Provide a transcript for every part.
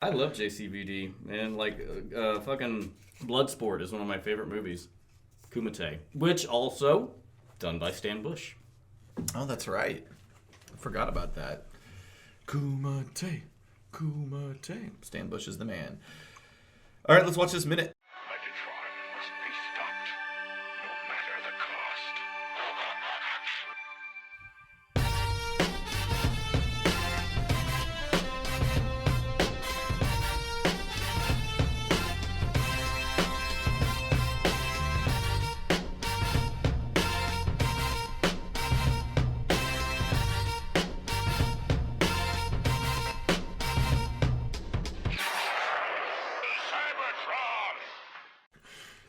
I love JCVD, man. Fucking Bloodsport is one of my favorite movies. Kumite. Which also done by Stan Bush. Oh, that's right. I forgot about that. Kumite. Stan Bush is the man. All right, let's watch this minute. Megatron must be stopped, no matter the cost.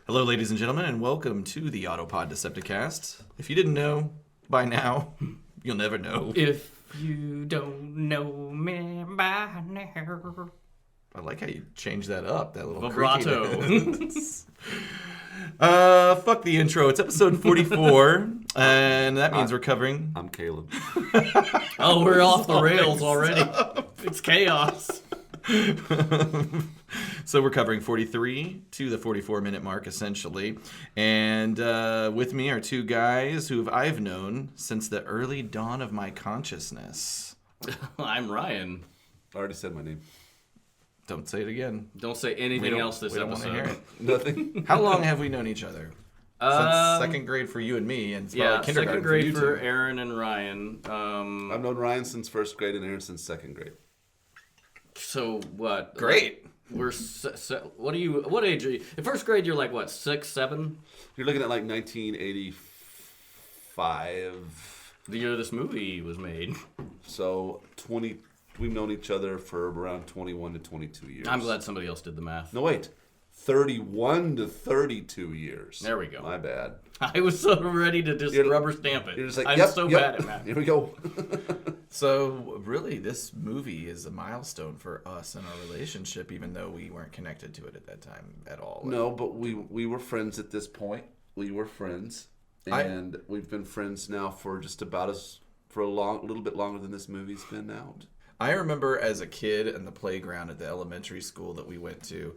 Hello, ladies and gentlemen, and welcome to the Autopod Decepticast. If you didn't know by now, you'll never know. If you don't know me by now. I like how you changed that up, that little Vibrato. creakiness. Fuck the intro. It's episode 44, and that means we're covering... I'm Caleb. Oh, we're off the rails already. It's chaos. So we're covering 43 to the 44-minute mark, essentially. And with me are two guys who I've known since the early dawn of my consciousness. I'm Ryan. I already said my name. Don't say it again. Don't say anything else this we don't want to episode. hear it. Nothing. How long have we known each other? Since second grade for you and me, and it's probably kindergarten second grade for you for two. Aaron and Ryan. I've known Ryan since first grade and Aaron since second grade. So what? Great. We're what age are you? In first grade, you're like what, 6, 7? You're looking at like 1985. The year this movie was made. So 20. We've known each other for around 21 to 22 years. I'm glad somebody else did the math. No, wait. 31 to 32 years. There we go. My bad. I was so ready to just rubber stamp it. You're just like, I'm yep, so yep. bad at math. Here we go. So really, this movie is a milestone for us in our relationship, even though we weren't connected to it at that time at all. No, but we were friends at this point. We were friends. And we've been friends now for just about a little bit longer than this movie's been out. I remember as a kid in the playground at the elementary school that we went to,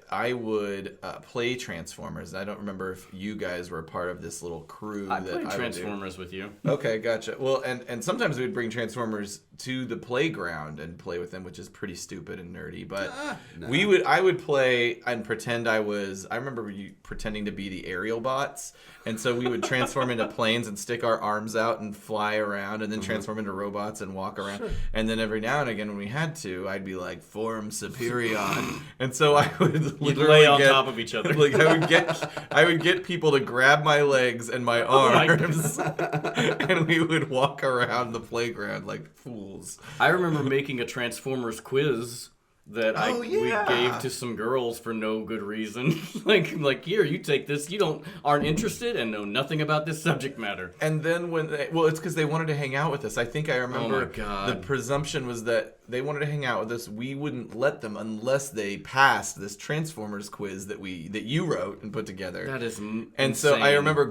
I would play Transformers. And I don't remember if you guys were a part of this little crew. I played Transformers with you. Okay, gotcha. Well, and sometimes we'd bring Transformers to the playground and play with them, which is pretty stupid and nerdy. But no. I would play and pretend I remember you pretending to be the aerial bots. And so we would transform into planes and stick our arms out and fly around, and then transform into robots and walk around. Sure. And then every now and again when we had to, I'd be like, Form Superion. And so I would literally lay on top of each other. Like I would get people to grab my legs and my arms, and we would walk around the playground like fools. I remember making a Transformers quiz that we gave to some girls for no good reason. like here, you take this. You aren't interested and know nothing about this subject matter. And then it's because they wanted to hang out with us. I think I remember. Oh my God. The presumption was that they wanted to hang out with us. We wouldn't let them unless they passed this Transformers quiz that you wrote and put together. That is and so I remember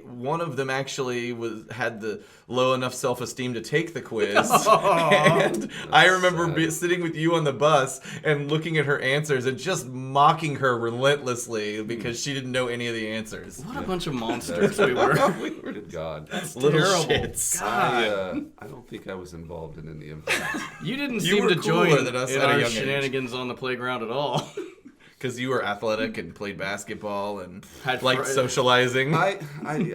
one of them actually had the low enough self-esteem to take the quiz. And I remember sitting with you on the bus and looking at her answers and just mocking her relentlessly because she didn't know any of the answers. What a bunch of monsters we were. Good God. That's Little terrible. shits. God. I don't think I was involved in any of that. You didn't You seem were to cooler join than us in at a our young age. shenanigans on the playground at all. Because you were athletic and played basketball and Had liked socializing. I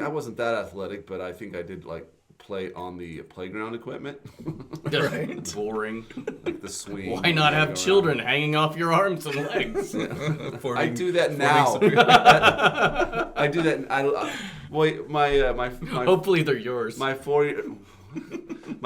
wasn't that athletic, but I think I did play on the playground equipment. Right. Boring. Like the swing. Why not have children hanging off your arms and legs? I do that now. I do that. My Hopefully they're yours. my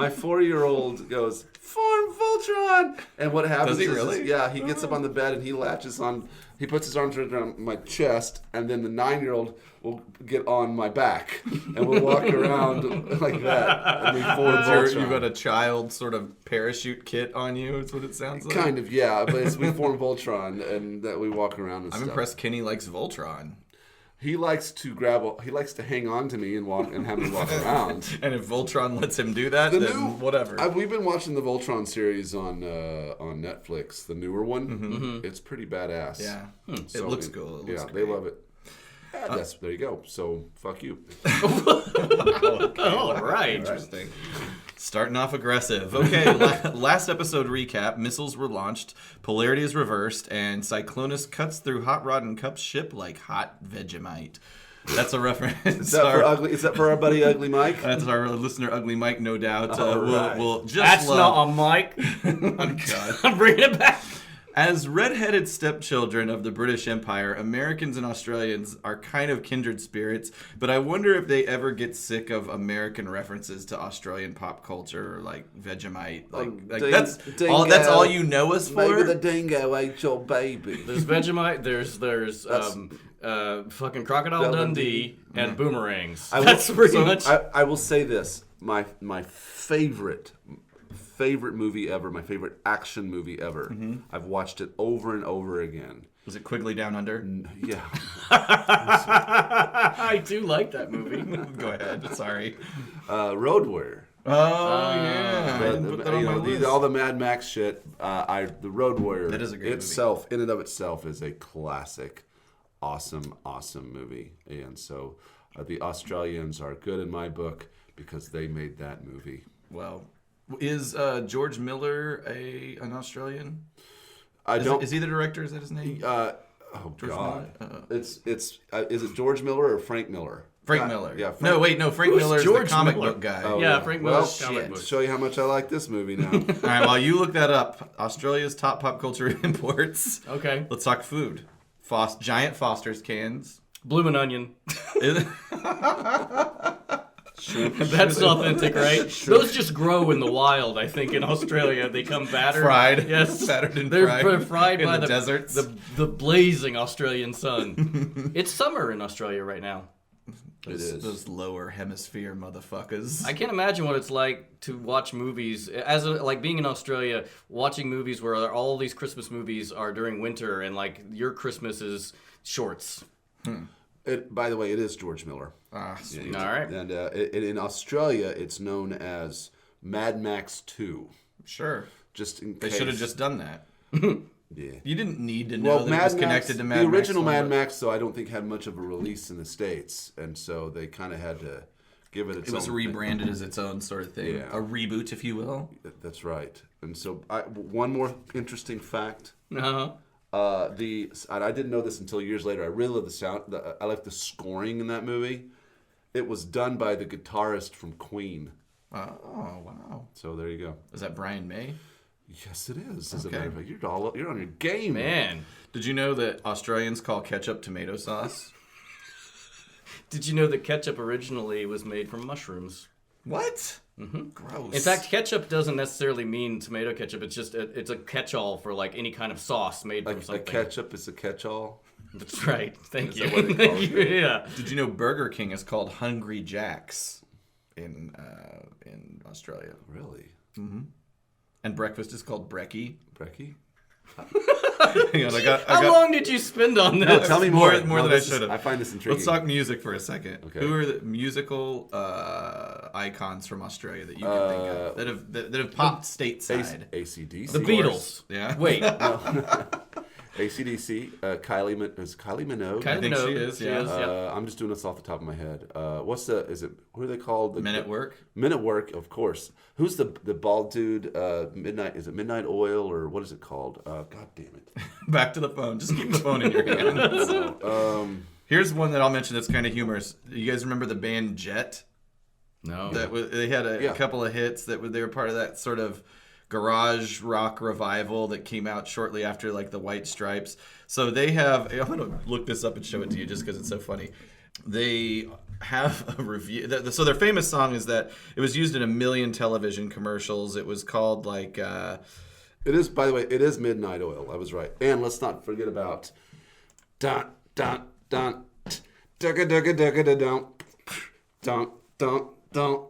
4-year-old goes, Form Voltron! And what happens Does he is, really? he gets up on the bed and he latches on, he puts his arms around my chest, and then the 9-year-old will get on my back, and we'll walk around like that. And we form Voltron. You've got a child sort of parachute kit on you, is what it sounds like. Kind of, yeah, but we form Voltron, and that we walk around and I'm stuff. impressed Kenny likes Voltron. He likes to hang on to me and have me walk around. And if Voltron lets him do that, then whatever. We've been watching the Voltron series on Netflix, the newer one. Mm-hmm. It's pretty badass. Yeah, So it looks cool. It looks they great. love it. There you go. So fuck you. All right. Interesting. Starting off aggressive. Okay, last episode recap. Missiles were launched, polarity is reversed, and Cyclonus cuts through Hot Rod and Cup's ship like hot Vegemite. That's a reference. Is that for our buddy Ugly Mike? That's our listener, Ugly Mike, no doubt. Right. We'll just That's love... not a mic. Oh, God. I'm bringing it back. As red-headed stepchildren of the British Empire, Americans and Australians are kind of kindred spirits, but I wonder if they ever get sick of American references to Australian pop culture, like Vegemite. That's all you know us for? Maybe the dingo ate your baby. There's Vegemite. There's fucking Crocodile Dundee and boomerangs. That's pretty much. I will say this: my favorite movie ever, my favorite action movie ever. Mm-hmm. I've watched it over and over again. Was it Quigley Down Under? Yeah. I do like that movie. Go ahead. Sorry. Road Warrior. Oh yeah. I didn't put that on my list. All the Mad Max shit. The Road Warrior. That is a great movie. In and of itself, is a classic, awesome movie. And so the Australians are good in my book because they made that movie. Well. Is George Miller an Australian? Is he the director? Is that his name? Oh George God! It's is it George Miller or Frank Miller? Frank Miller. Yeah. Frank Miller's George the comic Miller? book guy. Oh, yeah, Frank Miller's well, comic book. To show you how much I like this movie now. All right, while you look that up, Australia's top pop culture imports. Okay. Let's talk food. Giant Foster's cans. Bloomin' Onion. That's authentic, right? Those just grow in the wild, I think, in Australia. They come battered. Fried. Yes. Battered and They're fried. fried in by the deserts. The blazing Australian sun. It's summer in Australia right now. Those lower hemisphere motherfuckers. I can't imagine what it's like to watch movies like being in Australia, watching movies where all these Christmas movies are during winter, and like your Christmas is shorts. By the way, it is George Miller. Ah, sweet. All right. And in Australia, it's known as Mad Max 2. Sure. Just in They case. should have just done that. Yeah. You didn't need to know that it was connected to Mad Max. The original 1, Mad but- Max, though, I don't think had much of a release in the States, and so they kind of had to give it its own It was rebranded as its own sort of thing. Yeah. A reboot, if you will. That's right. And so, one more interesting fact. Uh-huh. I didn't know this until years later. I really love the sound. I like the scoring in that movie. It was done by the guitarist from Queen. Oh, wow. So there you go. Is that Brian May? Yes, it is. As a Okay. matter of fact, you're on your game, Man. Did you know that Australians call ketchup tomato sauce? Did you know that ketchup originally was made from mushrooms? What? Mm-hmm. Gross. In fact, ketchup doesn't necessarily mean tomato ketchup. It's just it's a catch-all for like any kind of sauce made from Like something. a ketchup is a catch-all. That's right. Thank you. that what they call Thank it? you. Yeah. Did you know Burger King is called Hungry Jack's in Australia? Really, And breakfast is called brekkie. Brecky? Hang on, How long did you spend on that? Tell me more. More than I should have. I find this intriguing. Let's talk music for a second. Okay. Who are the musical icons from Australia that you can think of that have popped stateside? AC/DC. The Beatles. Yeah. Wait. AC/DC. Kylie Minogue. I think she is. Yeah. yeah. I'm just doing this off the top of my head. Who are they called? Men at Work. Men at Work, of course. Who's the bald dude? Midnight. Is it Midnight Oil or what is it called? God damn it. Back to the phone. Just keep the phone in your hand. Here's one that I'll mention that's kind of humorous. You guys remember the band Jet? No. They had a couple of hits they were part of that sort of garage rock revival that came out shortly after like the White Stripes. So they have, I'm going to look this up and show it to you just because it's so funny. They have a review. So their famous song is that it was used in 1 million television commercials. It was called like... It is, by the way, it is Midnight Oil. I was right. And let's not forget about dun dun dun dugga dugga dugga da dun dun dun dun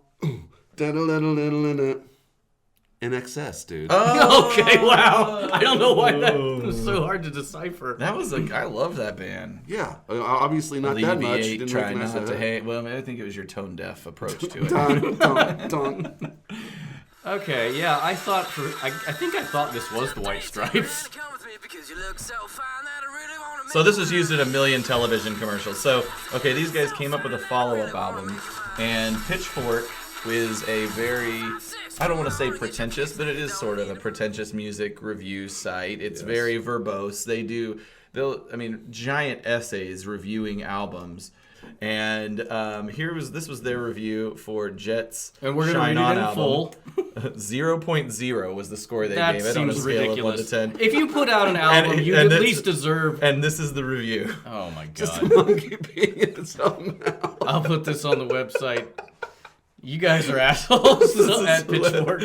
da da da da da da. In excess, dude. Okay, wow. I don't know why that was so hard to decipher. That was I love that band. Yeah, obviously not that much. Alleviate, Didn't try recognize not to that. hate. Well, I think it was your tone deaf approach to it. Dun, dun, dun. Okay, yeah, I think I thought this was the White Stripes. So this was used in a million television commercials. So, okay, these guys came up with a follow-up album, and Pitchfork is a very, I don't want to say pretentious, but it is sort of a pretentious music review site. It's very verbose. Giant essays reviewing albums. And this was their review for Jet's And we're Shine gonna On read it in album. full. 0.0 was the score they That gave it on a seems scale ridiculous. of 1 to 10. If you put out an album, you at least deserve. And this is the review. Oh my Just a god! monkey peeing in its own mouth. I'll put this on the website. You guys are assholes at Pitchfork.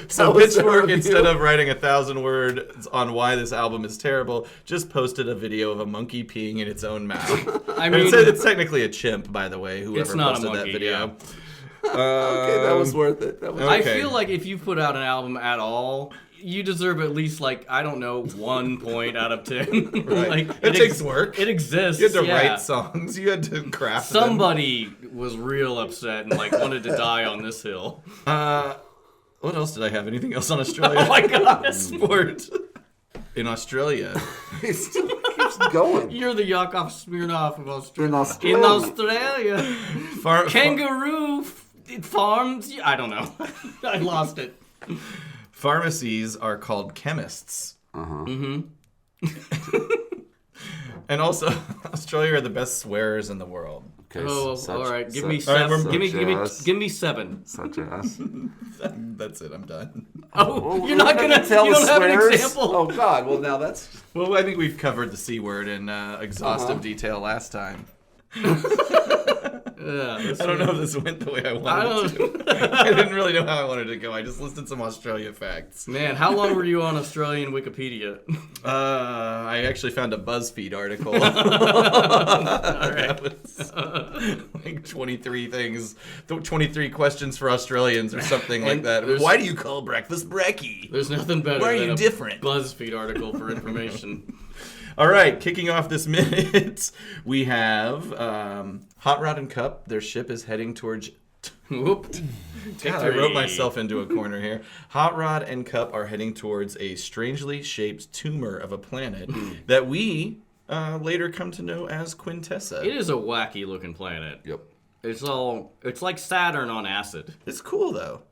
So Pitchfork, instead of writing 1,000 words on why this album is terrible, just posted a video of a monkey peeing in its own mouth. I mean, it's technically a chimp, by the way. Whoever It's not a posted monkey, that video. Okay, that was worth it. That was I Okay. feel like if you put out an album at all, you deserve at least 1 point out of 10. Right. It takes work. It exists. You had to yeah. write songs. You had to craft them. Somebody was real upset and wanted to die on this hill. What else did I have? Anything else on Australia? Oh my god! Sport. In Australia. It still keeps going. You're the Yakov Smirnoff of Australia. In Australia. In Australia. Far- Kangaroo farms. I don't know. I lost it. Pharmacies are called chemists. Mm-hmm. And also, Australia are the best swearers in the world. Okay, Oh, such- all right. Give such- me All right, 7. we're- Give me 7. Such as. That's it. I'm done. Oh, you're not gonna tell You the don't have an swears? example. Oh God! Well, now that's. Well, I think we've covered the C word in exhaustive detail last time. Yeah, I don't know if this went the way I I wanted it don't. to. I didn't really know how I wanted it to go. I just listed some Australia facts. Man, how long were you on Australian Wikipedia? I actually found a BuzzFeed article. That was 23 things, 23 questions for Australians or something like that. there's- Why do you call breakfast brekkie? There's nothing better Why are than you a different? BuzzFeed article for information. All right, kicking off this minute, we have Hot Rod and Kup. Their ship is heading towards... Whoop. God, I wrote myself into a corner here. Hot Rod and Kup are heading towards a strangely shaped tumor of a planet that we later come to know as Quintessa. It is a wacky looking planet. Yep. It's like Saturn on acid. It's cool, though.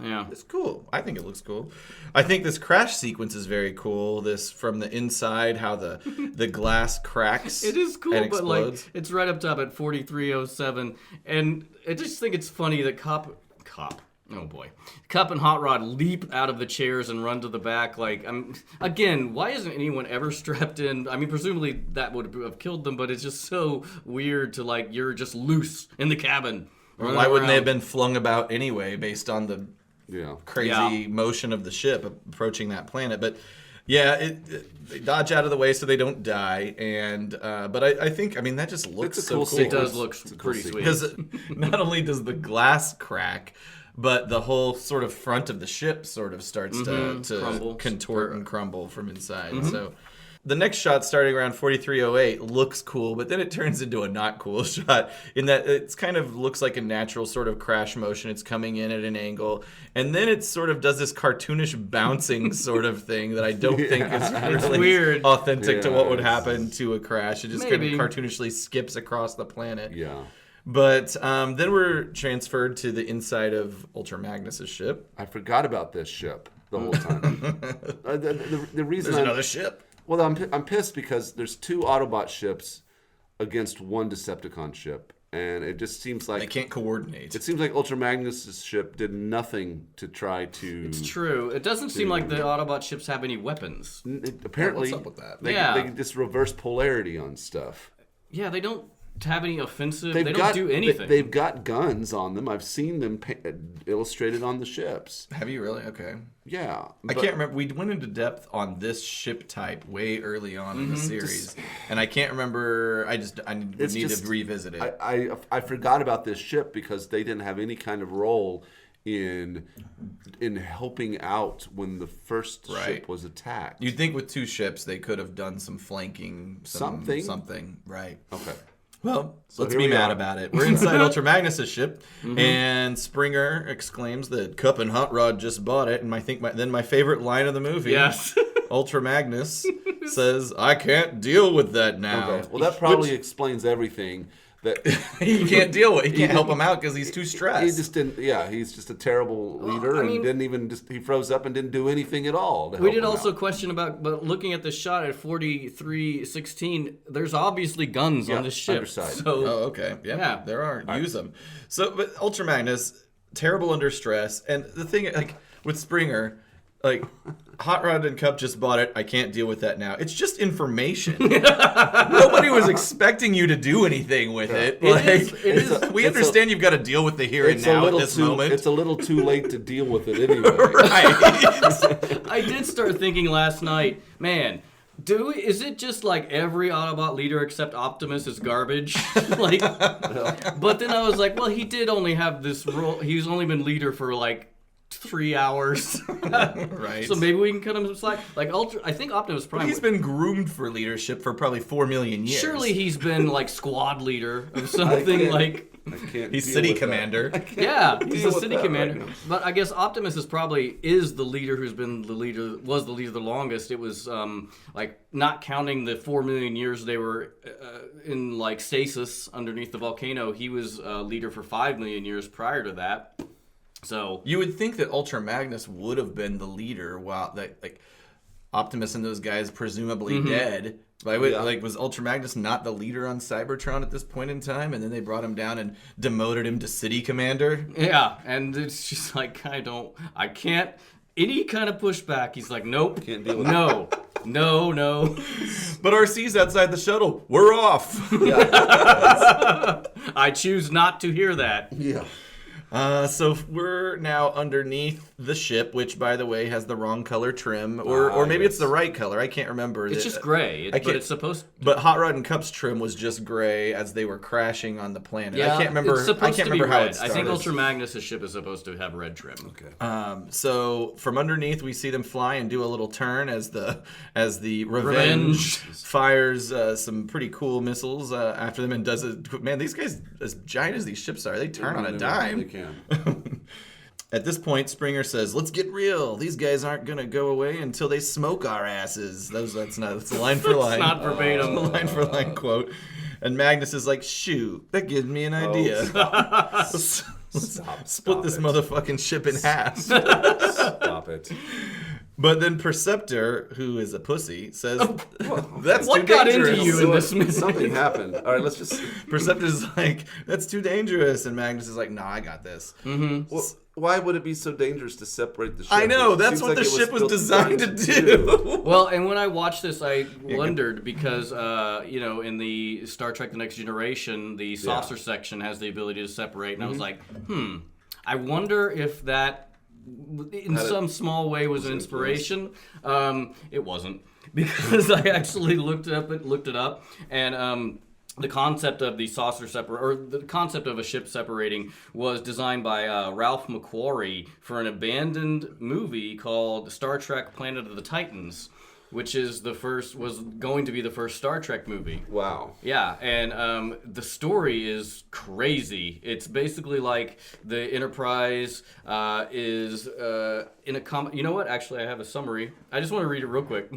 Yeah. It's cool. I think it looks cool. I think this crash sequence is very cool. This from the inside, how the glass cracks. It is cool, and but explodes. it's right up top at 4307, and I just think it's funny that Kup and Hot Rod leap out of the chairs and run to the back. Again, why isn't anyone ever strapped in? I mean, presumably that would have killed them, but it's just so weird to you're just loose in the cabin. Why wouldn't they have been flung about anyway, based on the crazy motion of the ship approaching that planet? But yeah, they dodge out of the way so they don't die. And but I think that just looks It's a so cool cool. It does look pretty sweet. Because not only does the glass crack, but the whole sort of front of the ship sort of starts to crumble. contort and crumble from inside. So the next shot, starting around 4308, looks cool, but then it turns into a not cool shot in that it's kind of looks like a natural sort of crash motion. It's coming in at an angle, and then it sort of does this cartoonish bouncing sort of thing that I don't think is really weird. authentic to Yeah, what would happen to a crash. It just kind of Maybe. cartoonishly skips across the planet. Yeah. But then we're transferred to the inside of Ultra Magnus's ship. I forgot about this ship the whole time. The reason There's another ship. Well, I'm pissed because there's 2 Autobot ships against 1 Decepticon ship, and it just seems like They can't coordinate. it seems like Ultra Magnus's ship did nothing to try to. It's true. It doesn't seem like the Autobot ships have any weapons. Apparently, What's up with that? They Yeah. can just reverse polarity on stuff. Yeah, they don't. have any offensive. They don't do anything. They've got guns on them. I've seen them illustrated on the ships. Have you really? Okay. Yeah. I can't remember. We went into depth on this ship type way early on in the series, and I can't remember. I need to revisit it. I forgot about this ship because they didn't have any kind of role in helping out when the first ship was attacked. You'd think with 2 ships they could have done some flanking, something. Right. Okay. Well, let's be mad about it. We're inside Ultra Magnus' ship, and Springer exclaims that Kup and Hot Rod just bought it, and I think then my favorite line of the movie, yes. Ultra Magnus says, "I can't deal with that now." Okay. Well, that probably explains everything. That he can't deal with. He can't help him out because he's too stressed. He just didn't. Yeah, he's just a terrible leader, and didn't even he froze up and didn't do anything at all. We did also question about, but looking at the shot at 43:16, there's obviously guns on the ship. Underside. So, okay, yeah, there are. Use them. So, but Ultra Magnus, terrible under stress, and the thing like with Springer. Like, Hot Rod and Kup just bought it. I can't deal with that now. It's just information. Nobody was expecting you to do anything with it. We understand you've got to deal with the here and now at this moment. It's a little too late to deal with it anyway. Right. I did start thinking last night, man. Is it just like every Autobot leader except Optimus is garbage? But then I was like, well, he did only have this role. He's only been leader for like 3 hours. Right. So maybe we can cut him some slack. Like I think Optimus Prime. He's been groomed for leadership for probably 4 million years. Surely he's been like squad leader or something like. He's city commander. Yeah, he's a city commander. Right, but I guess Optimus is the leader who's been was the leader the longest. It was like not counting the 4 million years they were in like stasis underneath the volcano. He was leader for 5 million years prior to that. So you would think that Ultra Magnus would have been the leader while like Optimus and those guys presumably dead. Like was Ultra Magnus not the leader on Cybertron at this point in time? And then they brought him down and demoted him to city commander? Yeah, and it's just like I can't any kind of pushback. He's like, nope, can't deal with no. But RC's outside the shuttle. We're off. Yeah. I choose not to hear that. Yeah. So we're now underneath the ship, which, by the way, has the wrong color trim, or maybe it's the right color. I can't remember. It's just gray, but it's supposed. But Hot Rod and Cup's trim was just gray as they were crashing on the planet. Yeah, I can't remember. It's supposed to be how red. it started. I think Ultra Magnus' ship is supposed to have red trim. Okay. So from underneath, we see them fly and do a little turn as the Revenge fires some pretty cool missiles after them and does it. Man, these guys, as giant as these ships are, they turn on a dime. They can. At this point, Springer says, "Let's get real. These guys aren't gonna go away until they smoke our asses." That's a line for line. It's not verbatim. Line for line quote. And Magnus is like, "Shoot, that gives me an idea. Let's split this motherfucking ship in half." Stop it. But then Perceptor, who is a pussy, says, "That's What too got dangerous." into you in this mission? Something happened. All right, let's just. Perceptor's like, "That's too dangerous," and Magnus is like, "Nah, I got this." Well, why would it be so dangerous to separate the ship? I know, It that's seems what like the it ship was built designed to do. Well, and when I watched this, I wondered because, in the Star Trek The Next Generation, the saucer section has the ability to separate, and I was like, I wonder if that, in some small way, was an inspiration. It wasn't, because I actually looked it up, and the concept of the saucer the concept of a ship separating was designed by Ralph McQuarrie for an abandoned movie called Star Trek: Planet of the Titans, which was going to be the first Star Trek movie. Wow. Yeah, and the story is crazy. It's basically like the Enterprise is in a you know what? Actually, I have a summary. I just want to read it real quick.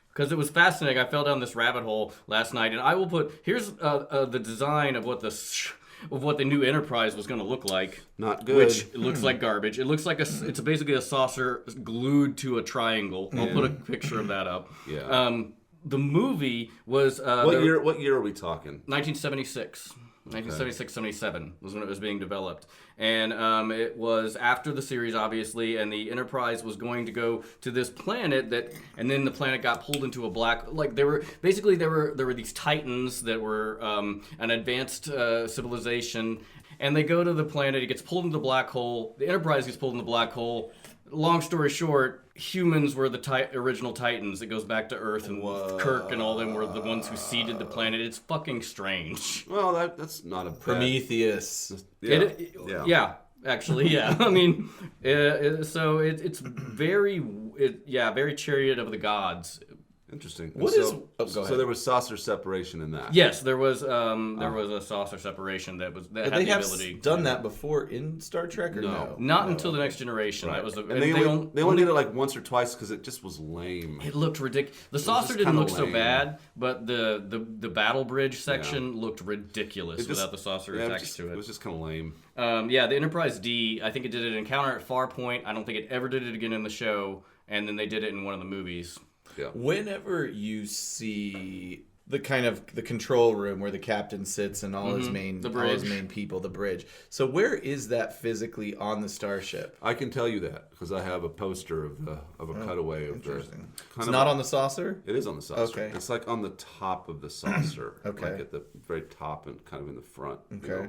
Because it was fascinating. I fell down this rabbit hole last night, and I will here's the design of what the new Enterprise was going to look like. Not good. Which looks like garbage. It looks like it's basically a saucer glued to a triangle. I'll put a picture of that up. Yeah. The movie was What year are we talking? 1976. 1976, 77 was when it was being developed. And it was after the series, obviously, and the Enterprise was going to go to this planet and then the planet got pulled into a black, like there were these Titans that were an advanced civilization, and they go to the planet, it gets pulled into the black hole, the Enterprise gets pulled in the black hole. Long story short, humans were the original Titans. It goes back to Earth, and Kirk and all them were the ones who seeded the planet. It's fucking strange. Well, that's not a bad... Prometheus. Yeah. Actually, yeah. I mean, so it's very Chariot of the Gods. Interesting. Go ahead. So there was saucer separation in that. Yes, there was a saucer separation that had they the have ability. done that before in Star Trek, or no? Not until the Next Generation. Right. That was they only did it like once or twice because it just was lame. It looked ridiculous. The saucer just didn't kinda look so lame. bad, but the battle bridge section looked ridiculous without the saucer attached to it. It was just kind of lame. The Enterprise D, I think it did an encounter at Farpoint. I don't think it ever did it again in the show, and then they did it in one of the movies. Yeah. Whenever you see the kind of the control room where the captain sits and all his main people, the bridge. So where is that physically on the starship? I can tell you that because I have a poster of a cutaway of the. It's not on the saucer? It is on the saucer. Okay. It's like on the top of the saucer. Okay. Like at the very top and kind of in the front. Okay.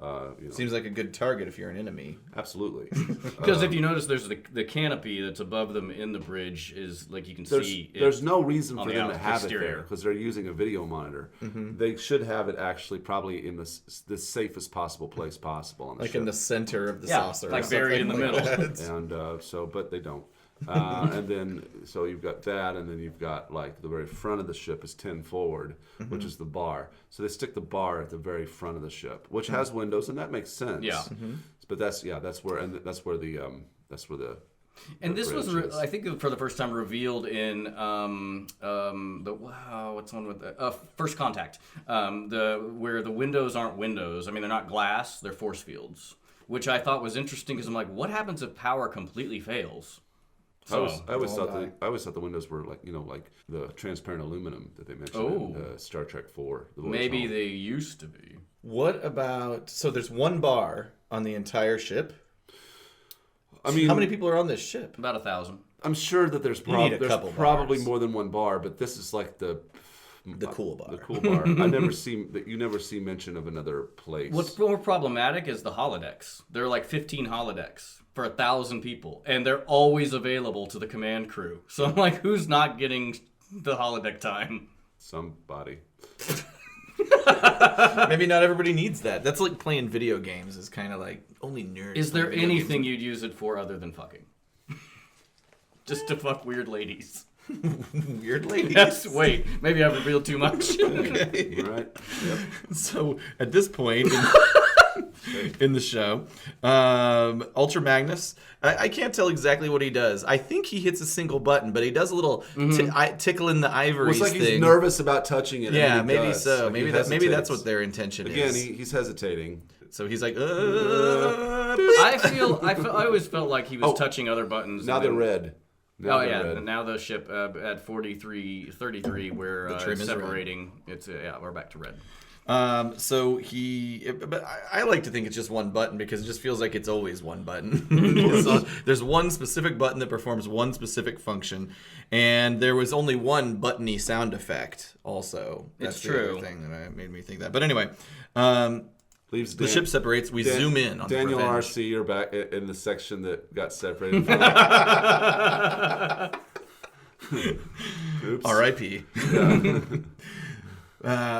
You know. Seems like a good target if you're an enemy. Absolutely. Because if you notice, there's the canopy that's above them in the bridge is like you can see. There's no reason for the them to have exterior. it there because they're using a video monitor. They should have it actually probably in the safest possible place possible on the ship. In the center of the saucer. Like buried in the middle. And but they don't. And then so you've got that, and then you've got like the very front of the ship is 10 forward, which is the bar. So they stick the bar at the very front of the ship, which has windows, and that makes sense. Yeah. But that's where the And this was, bridge is. I think, for the first time revealed in what's one with the First Contact, where the windows aren't windows. I mean, they're not glass; they're force fields, which I thought was interesting because I'm like, what happens if power completely fails? I always thought the windows were like the transparent aluminum that they mentioned in Star Trek 4. Maybe they used to be. What about... So there's one bar on the entire ship? I mean... How many people are on this ship? About 1,000. I'm sure that there's probably bars. more than one bar, but this is like the cool bar. The cool bar. You never see mention of another place. What's more problematic is the holodecks. There are like 15 holodecks for 1,000 people, and they're always available to the command crew. So I'm like, who's not getting the holodeck time? Somebody. Maybe not everybody needs that. That's like playing video games. Is kind of like only nerds. Is there anything you'd use it for other than fucking? Just to fuck weird ladies. Weird ladies? Yes, wait. Maybe I've revealed too much. Okay. Right. Yep. So at this point in the show, Ultra Magnus, I can't tell exactly what he does. I think he hits a single button, but he does a little tickle in the ivories It's like thing. he's nervous about touching it. Yeah, and he maybe does. so. Like maybe that's what their intention Again, is. he's hesitating. So he's like, I always felt like he was touching other buttons. Now they're red. Now the ship at 33, where trim it's is separating. It's we're back to red. So but I like to think it's just one button because it just feels like it's always one button. So there's one specific button that performs one specific function, and there was only one buttony sound effect. Also, that's It's the true. other thing that made me think that. But anyway, the ship separates. We zoom in on Daniel the and Revenge. RC are back in the section that got separated. Oops. R.I.P.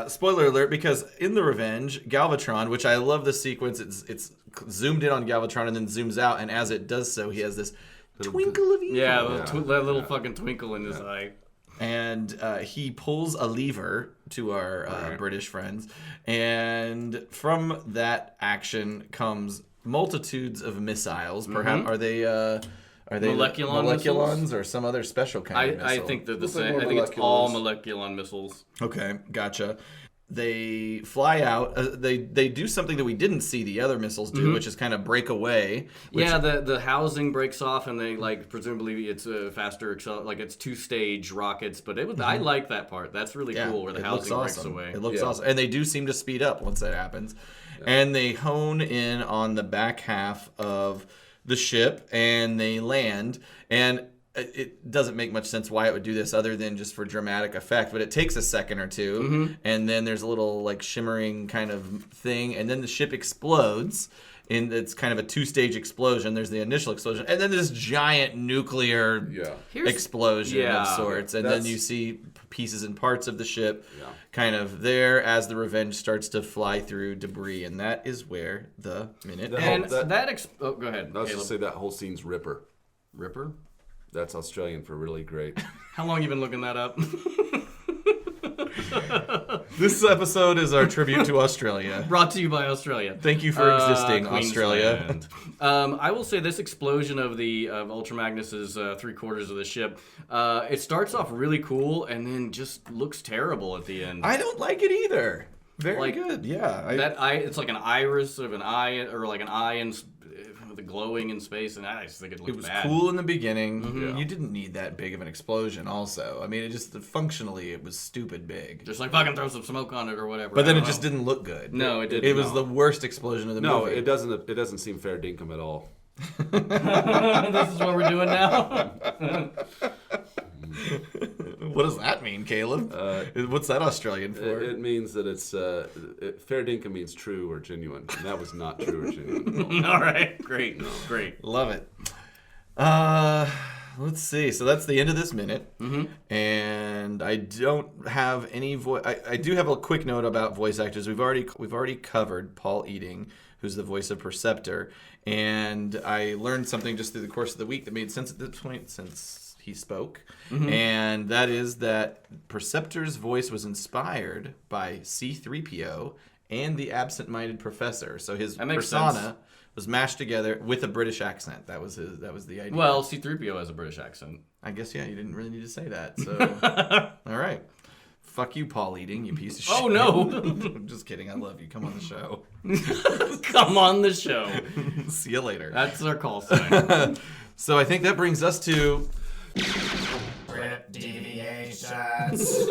Spoiler alert, because in the Revenge, Galvatron, which I love the sequence, it's zoomed in on Galvatron and then zooms out, and as it does so, he has this twinkle of evil. Yeah, that little fucking twinkle in his eye. And he pulls a lever to our British friends, and from that action comes multitudes of missiles. Perhaps are they moleculons or some other special kind of missile? I think they're the Looks like same. more I think it's all moleculons. moleculon missiles. Okay, gotcha. they fly out. They do something that we didn't see the other missiles do, which is kind of break away. Yeah, the housing breaks off, and they presumably it's a faster it's 2-stage rockets. But I like that part. That's really cool where the housing breaks away. It looks awesome, and they do seem to speed up once that happens. Yeah. And they hone in on the back half of the ship, and they land. And it doesn't make much sense why it would do this other than just for dramatic effect, but it takes a second or two, and then there's a little shimmering kind of thing, and then the ship explodes, and it's kind of a 2-stage explosion. There's the initial explosion, and then this giant nuclear explosion of sorts, and then you see pieces and parts of the ship kind of there as the Revenge starts to fly through debris, and that is where the minute ends. Go ahead. I was just say that whole scene's Ripper. Ripper? That's Australian for really great. How long you been looking that up? This episode is our tribute to Australia. Brought to you by Australia. Thank you for existing, Australia. I will say this explosion of Ultra Magnus's 3/4 of the ship, it starts off really cool and then just looks terrible at the end. I don't like it either. Very good. Yeah. It's like an iris of an eye, or like an eye in the glowing in space, and I just think it looks bad. It was cool in the beginning. You didn't need that big of an explosion also. I mean, functionally it was stupid big. Just fucking throw some smoke on it or whatever. But then it just didn't look good. No, it didn't. It was the worst explosion of the movie. No, it doesn't seem fair dinkum at all. This is what we're doing now? What does that mean, Caleb? What's that Australian for? It means that it's fair dinkum means true or genuine, and that was not true or genuine. All right, great. Love it. Let's see. So that's the end of this minute, and I don't have any voice. I do have a quick note about voice actors. We've already covered Paul Eating, who's the voice of Perceptor, and I learned something just through the course of the week that made sense at this point since he spoke, and that is that Perceptor's voice was inspired by C-3PO and the absent-minded professor. So his persona was mashed together with a British accent. That was the idea. Well, C-3PO has a British accent. I guess, you didn't really need to say that. So, all right. Fuck you, Paul Eating, you piece of shit. Oh, no. I'm just kidding. I love you. Come on the show. Come on the show. See you later. That's our call sign. So I think that brings us to... Deviations.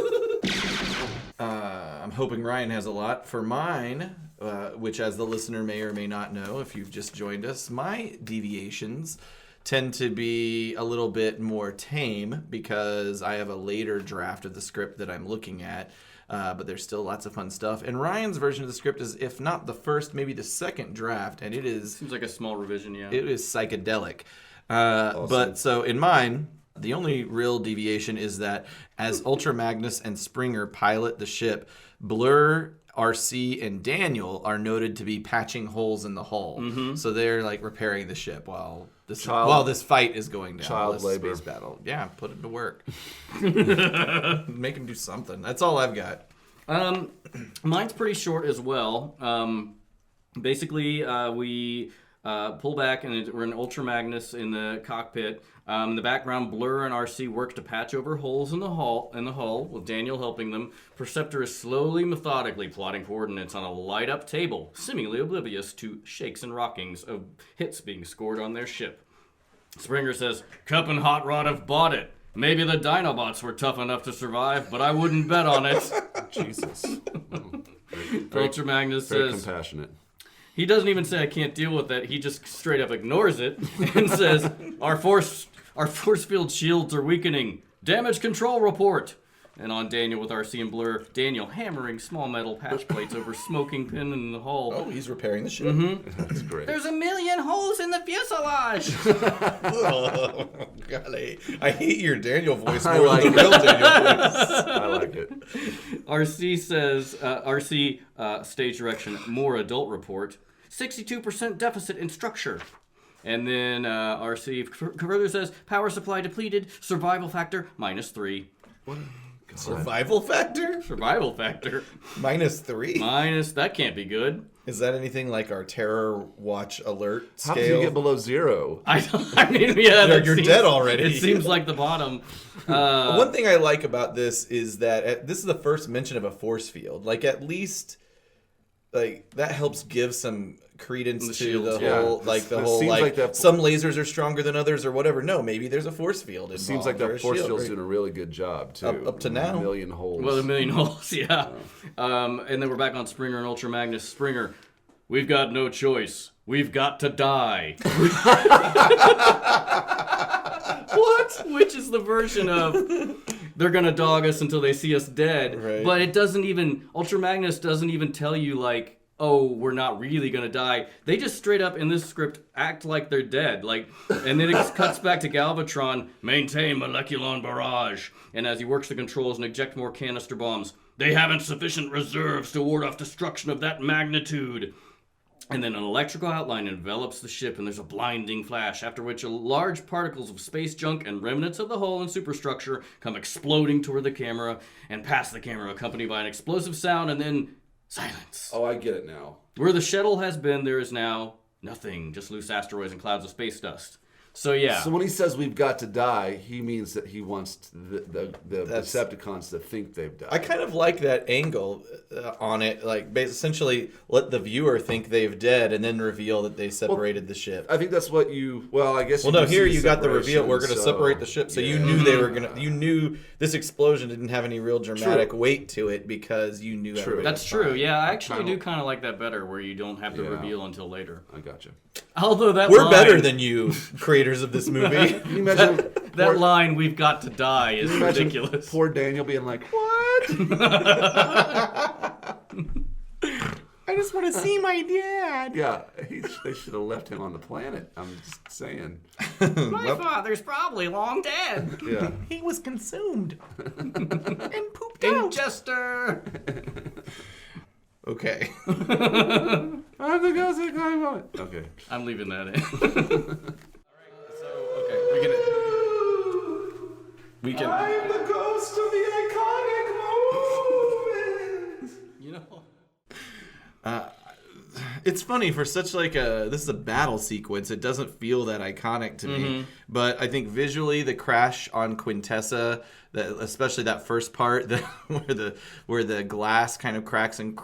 I'm hoping Ryan has a lot. For mine, which as the listener may or may not know, if you've just joined us, my deviations tend to be a little bit more tame because I have a later draft of the script that I'm looking at. But there's still lots of fun stuff. And Ryan's version of the script is, if not the first, maybe the second draft. And it is... Seems like a small revision, yeah. It is psychedelic. Awesome. But so in mine... The only real deviation is that as Ultra Magnus and Springer pilot the ship, Blur, RC, and Daniel are noted to be patching holes in the hull. So they're repairing the ship while this fight is going down. Child labor. Space battle. Yeah, put it to work. Make him do something. That's all I've got. Mine's pretty short as well. Basically, we pull back, and we're in Ultra Magnus in the cockpit. In the background, Blur and RC work to patch over holes in the hull, with Daniel helping them. Perceptor is slowly, methodically plotting coordinates on a light-up table, seemingly oblivious to shakes and rockings of hits being scored on their ship. Springer says, Kup and Hot Rod have bought it. Maybe the Dinobots were tough enough to survive, but I wouldn't bet on it. Jesus. Ultra Magnus says... Very compassionate. He doesn't even say I can't deal with that. He just straight up ignores it and says, Our force field shields are weakening. Damage control report. And on Daniel with RC and Blur, Daniel hammering small metal patch plates over smoking pin in the hull. Oh, he's repairing the ship. That's great. There's 1 million holes in the fuselage. Oh, golly. I hate your Daniel voice more than the real Daniel voice. I like it. RC says, stage direction, more adult report. 62% deficit in structure. And then RC further says, power supply depleted, survival factor -3. What Survival factor? Survival factor. -3? Minus, that can't be good. Is that anything like our terror watch alert How scale? can you get below 0? I mean, yeah, that You're seems- dead already. It seems like the bottom. One thing I like about this is that this is the first mention of a force field. Like, at least, like, that helps give some credence The to shields, the yeah. whole, like, the It whole, seems like, like that- some lasers are stronger than others or whatever. No, maybe there's a force field involved. It seems like or a that force shield, field's right? doing a really good job, too. Up to now. A million holes. Well, a million holes, yeah. And then we're back on Springer and Ultra Magnus. Springer, we've got no choice. We've got to die. What? Which is the version of they're gonna dog us until they see us dead. Right. But it doesn't even, Ultra Magnus doesn't even tell you, like, oh, we're not really gonna die. They just straight up in this script act like they're dead. Like, and then it cuts back to Galvatron, maintain moleculon barrage. And as he works the controls and eject more canister bombs, they haven't sufficient reserves to ward off destruction of that magnitude. And then an electrical outline envelops the ship, and there's a blinding flash, after which large particles of space junk and remnants of the hull and superstructure come exploding toward the camera and past the camera, accompanied by an explosive sound, and then silence. Oh, I get it now. Where the shuttle has been, there is now nothing, just loose asteroids and clouds of space dust. So yeah. So when he says we've got to die, he means that he wants the Decepticons to think they've died. I kind of like that angle on it. Like, essentially let the viewer think they've dead and then reveal that they separated the ship. I think that's what you. Well, I guess. Well, you no, can here see you got the reveal. separation, We're going to so- separate the ship. So you yeah. knew they were going to. You knew this explosion didn't have any real dramatic True. weight to it because you knew. everybody That's was true. fine. Yeah, I actually Kinda- do kind of like that better, where you don't have the Yeah. reveal until later. I gotcha. Although that We're line, better than you, creators of this movie. Can you imagine that line, "We've got to die," is can you imagine ridiculous. Poor Daniel being like, "What?" I just want to see my dad. Yeah, they should have left him on the planet. I'm just saying. My father's probably long dead. Yeah. He was consumed and pooped Ingester. Okay. I'm the ghost of Clive Owen. Okay. I'm leaving that in. We can. I'm the ghost of the iconic moment. You know. It's funny for such like this is a battle sequence. It doesn't feel that iconic to me, but I think visually the crash on Quintessa, especially that first part, where the glass kind of cracks and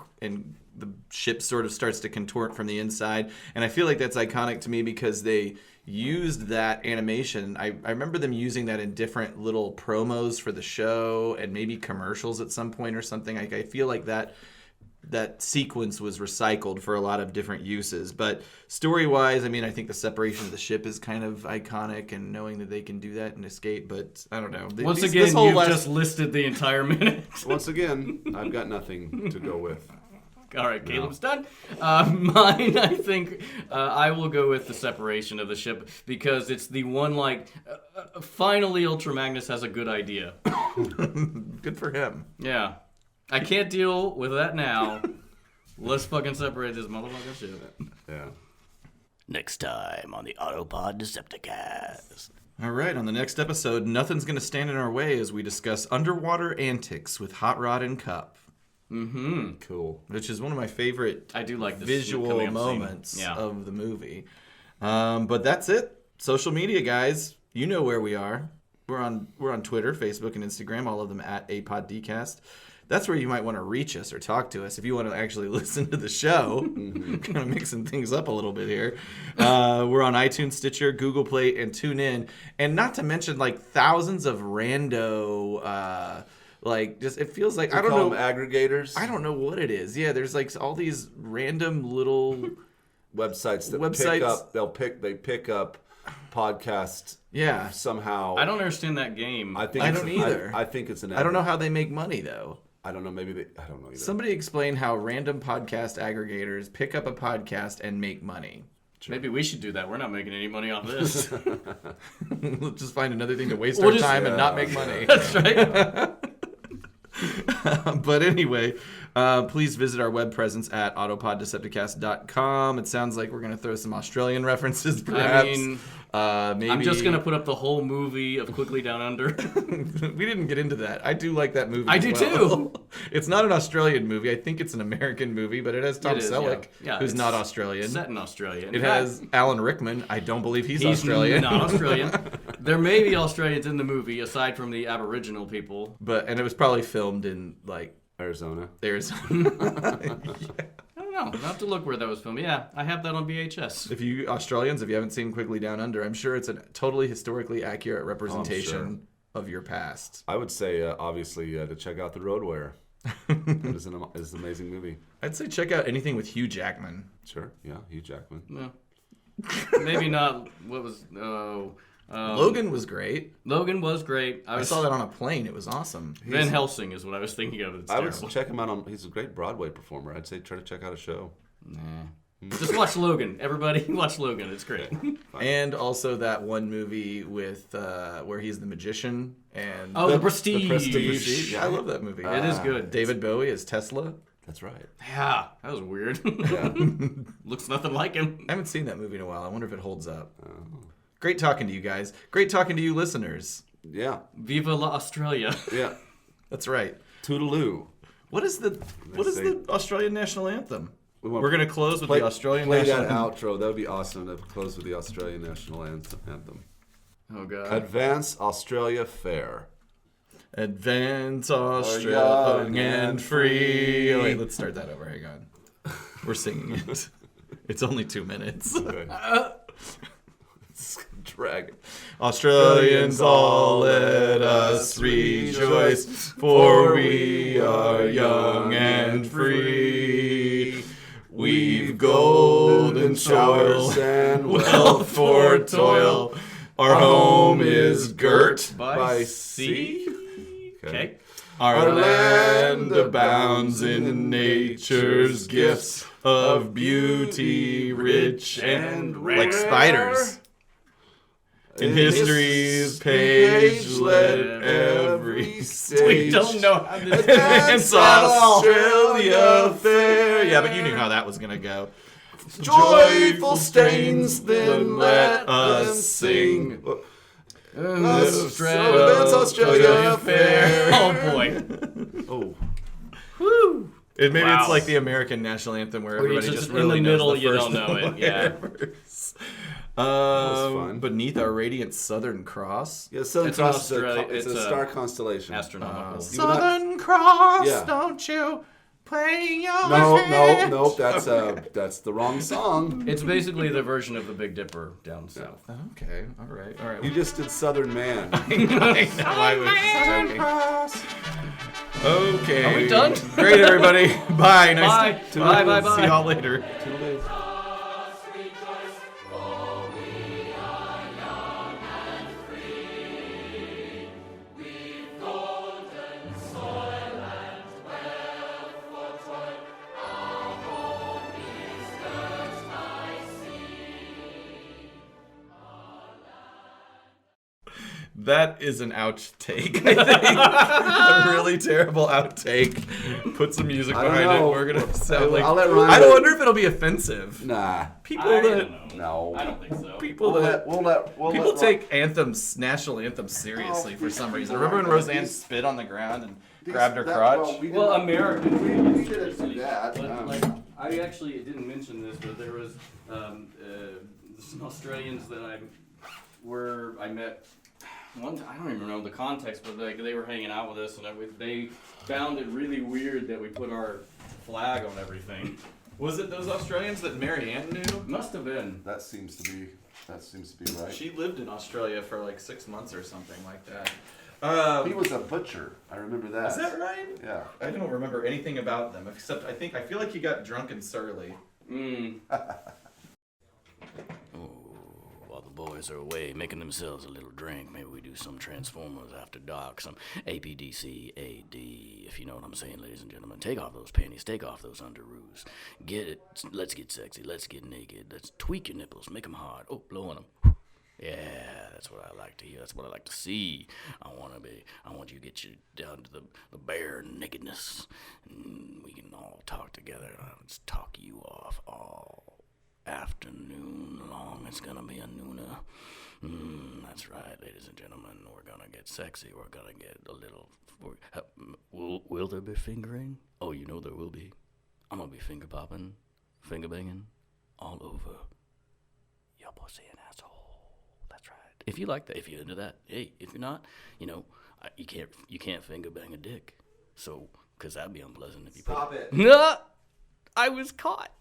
the ship sort of starts to contort from the inside, and I feel like that's iconic to me because they used that animation. I remember them using that in different little promos for the show and maybe commercials at some point or something. I feel like that sequence was recycled for a lot of different uses. But story-wise, I mean, I think the separation of the ship is kind of iconic, and knowing that they can do that and escape. But I don't know. Once This again, whole you've last- just listed the entire minute. Once again, I've got nothing to go with. All right, Caleb's done. Mine, I think, I will go with the separation of the ship because it's the one, like, finally Ultra Magnus has a good idea. Good for him. Yeah. I can't deal with that now. Let's fucking separate this motherfucking ship. Yeah. Next time on the Autopod Decepticast. All right, on the next episode, nothing's going to stand in our way as we discuss underwater antics with Hot Rod and Kup, Cool. which is one of my favorite I do like this visual coming up scene. moments Yeah. of the movie. But that's it. Social media, guys. You know where we are. We're on Twitter, Facebook, and Instagram, all of them at APODcast. That's where you might want to reach us or talk to us if you want to actually listen to the show. Kind of mixing things up a little bit here. We're on iTunes, Stitcher, Google Play, and TuneIn. And not to mention, like, thousands of rando, just, it feels like, I don't know. Aggregators. I don't know what it is. Yeah, there's, like, all these random little Websites that Websites. pick up. They pick up podcasts. Yeah. Somehow. I don't understand that game. I think I it's don't an- either. I think it's an. I don't know how they make money, though. I don't know. Maybe they. I don't know either. Somebody explain how random podcast aggregators pick up a podcast and make money. Maybe we should do that. We're not making any money off this. We'll just find another thing to waste We'll our just- time and not make money. That's right. But anyway, please visit our web presence at autopoddecepticast.com. It sounds like we're going to throw some Australian references, perhaps. I mean, Maybe I'm just gonna put up the whole movie of Quickly Down Under. We didn't get into that. I do like that movie. I as do well. too. It's not an Australian movie. I think it's an American movie, but it has Tom It is, Selleck, yeah. who's It's not Australian. Set in Australia. In It fact, has Alan Rickman. I don't believe he's he's Australian. not Australian. There may be Australians in the movie aside from the Aboriginal people. And it was probably filmed in like Arizona. Arizona. I don't know. I'll have to look where that was filmed. Yeah, I have that on VHS. If you Australians, if you haven't seen Quigley Down Under, I'm sure it's a totally historically accurate representation of your past. I would say, obviously, to check out The Road Warrior. It is an amazing movie. I'd say check out anything with Hugh Jackman. Sure, yeah, Hugh Jackman. No. Maybe not. What was? Logan was great. Logan was great. I saw that on a plane. It was awesome. Van Helsing is what I was thinking of. It's I would terrible. check him out he's a great Broadway performer. I'd say try to check out a show. Nah. Just watch Logan. Everybody watch Logan. It's great. And also that one movie with where he's the magician and The Prestige. The Prestige. Yeah, I love that movie. It is good. David Bowie as Tesla. That's right. Yeah, that was weird. Looks nothing like him. I haven't seen that movie in a while. I wonder if it holds up. Great talking to you guys. Great talking to you listeners. Yeah, Viva la Australia. yeah. That's right. Toodaloo. What is the Australian national anthem? want- We're gonna close with the Australian play national that anthem. outro. That would be awesome to close with the Australian national anthem. Oh god. Advance Australia Fair. Advance Australia young and free. Oh, wait, let's start that over. Hang on. We're singing it. It's only 2 minutes. Okay. Drag. Australians all let us rejoice, for we are young and free. We've golden showers and wealth for toil. Our home is girt By sea. Okay. Our land abounds in nature's gifts of beauty, rich and rare. Like spiders. In history's page, let every We stage don't know how this advance Australia fair. Yeah, but you knew how that was gonna go. Joyful strains, then let us sing. Advance Australia fair. Oh boy. Oh. Woo. Maybe Wow. it's like the American national anthem where Where you everybody just just in really the knows middle, the you first don't know it, yeah. letters. was fun. Beneath our radiant Southern Cross. Yeah, Southern It's an Cross is Australia- it's it's a a star constellation. Astronomical. Southern Cross, Yeah. don't you play your No, that's the wrong song. It's basically the version of the Big Dipper down south. Okay, all right. You just did Southern Man. I know, I was joking. Okay. Are we done? Great, everybody. Bye. Nice Bye. Bye. See y'all later. That is an outtake, I think. A really terrible outtake. Put some music I don't behind it. know. We're gonna sound like. I'll let Ryan- I don't wonder if it'll be offensive. Nah. People I that don't know. No. I don't think so. people that We'll people let take anthems, national anthems, seriously for some reason. Remember when Roseanne spit on the ground and grabbed her crotch? Well, American. We didn't do that. But, like, I actually didn't mention this, but there was some Australians that I met one time. I don't even know the context, but they were hanging out with us, and they found it really weird that we put our flag on everything. Was it those Australians that Marianne knew? Must have been. That seems to be right. She lived in Australia for like 6 months or something like that. He was a butcher. I remember that. Is that right? Yeah. I don't remember anything about them except I feel like he got drunk and surly. While the boys are away making themselves a little drink, maybe we do some Transformers after dark, some APDC AD, if you know what I'm saying, ladies and gentlemen. Take off those panties, take off those underoos. Get it, let's get sexy, let's get naked, let's tweak your nipples, make them hard. Oh, blow on them. Yeah, that's what I like to hear. That's what I like to see. I want you to get you down to the bare nakedness, and we can all talk together. I'll just talk you off all afternoon long. It's gonna be a nooner. That's right, ladies and gentlemen. We're gonna get sexy. We're gonna get a little. Will there be fingering? Oh, you know there will be. I'm gonna be finger popping, finger banging, all over your pussy and asshole. That's right. If you like that, if you're into that, hey. If you're not, you can't finger bang a dick. So, cause that'd be unpleasant if you. Stop it. No, I was caught.